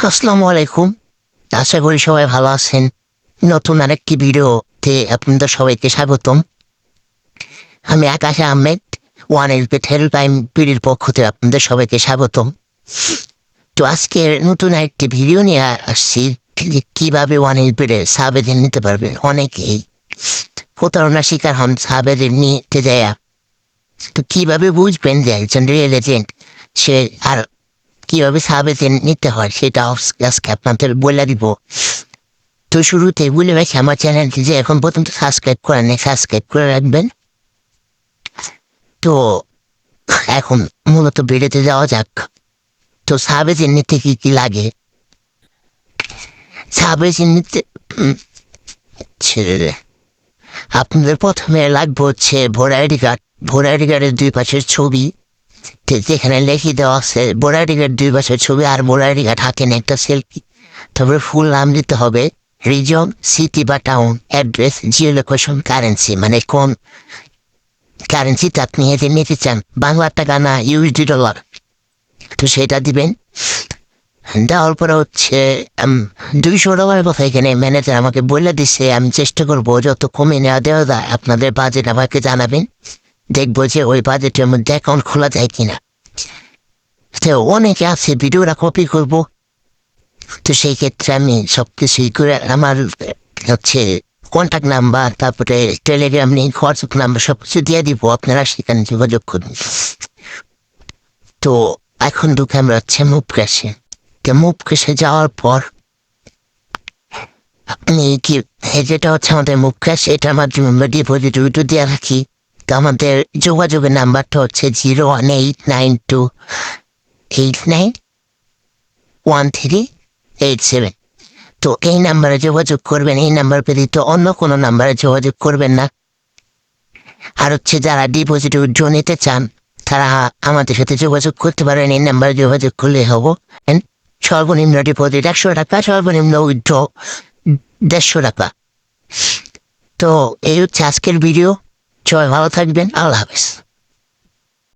আসসালামু আলাইকুম। আশা করি সবাই ভালো আছেন। নতুন আরেকটি ভিডিওতে আপনাদের সবাইকে স্বাগতম। আমি আকাশ আহমেদ, ওয়ান এলপেট হেল্পলাইন পিডির পক্ষ থেকে আপনাদের সবাইকে স্বাগতম। তো আজকে নতুন আরেকটি ভিডিও নিয়ে আসছি যে কীভাবে ওয়ান এলপেটে সাবেদের নিতে পারবে। অনেকেই প্রতারণার শিকার হন সাবেদের নিতে দেয়া। তো কীভাবে বুঝবেন যে একজন রিয়েল এজেন্ট সে আর কীভাবে সাবেদের নিতে হয় সেটা আজকে আপনাদের বলে দিব। তো শুরুতে বলে রাখি আমার চ্যানেলটি যে এখন পর্যন্ত সাবস্ক্রাইব করেন সাবস্ক্রাইব করে রাখবেন। তো এখন মূলত ভিডিওতে যাওয়া যাক। তো সাবেজের নিতে কি কি লাগে? সাবেজের নিতে ছেড়ে আপনাদের প্রথমে লাগবে হচ্ছে voter ID card. Voter ID কার্ডের দুই পাশের ছবি, যেখানে লিখে দেওয়া আছে ভোটার আইডি কার্ড দুই পাশের ছবি আর ভোটার আইডি কার্ড হাতে একটা সেলফি। তারপরে ফুল নাম দিতে হবে, রিজন, সিটি বা town, address, Jio location, currency মানে কোন কারেন্সিতে আপনি এতে নিতে চান, বাংলা টাকা না ইউএসডি ডলার, তো সেটা দিবেন। দেওয়ার পরে হচ্ছে $200 কথা এখানে ম্যানেজার আমাকে বলে দিচ্ছে। আমি চেষ্টা করবো যত কমে নেওয়া দেওয়া যায়। আপনাদের বাজেট আমাকে জানাবেন, দেখবো যে ওই বাজেটের মধ্যে অ্যাকাউন্ট খোলা যায় কিনা। তো অনেকে আছে ভিডিওটা কপি করবো, তো সেই ক্ষেত্রে আমি সব কিছুই করে আমার হচ্ছে কন্ট্যাক্ট নাম্বার, তারপরে টেলিগ্রাম লিঙ্ক, হোয়াটসঅ্যাপ নাম্বার সব কিছু দিয়ে দিব, আপনারা সেখানে যোগাযোগ করুন। তো এখন ঢুকে আমরা হচ্ছে মুভ ক্যাশে। তো মুভ ক্যাশে যাওয়ার পর আপনি কি যেটা হচ্ছে আমাদের মুভ ক্যাশ, এটার মাধ্যমে আমরা ডিপোজিট উইথড্র দিয়ে রাখি। তো আমাদের যোগাযোগের নাম্বারটা হচ্ছে 01892891387। তো এই নাম্বারে যোগাযোগ করবেন। এই নাম্বার ব্যতীত অন্য কোনো নাম্বারে যোগাযোগ করবেন না। আর হচ্ছে যারা ডিপোজিট উইথড্র নিতে চান তারা আমাদের সাথে যোগাযোগ করতে পারেন। এই নাম্বারে যোগাযোগ করলে হবো। সর্বনিম্ন ডিপোজিট 100 টাকা, সর্বনিম্ন উইথড্র 150 টাকা। তো এই হচ্ছে আজকের ভিডিও। সবাই ভালো থাকবেন। আল্লাহ হাফেজ।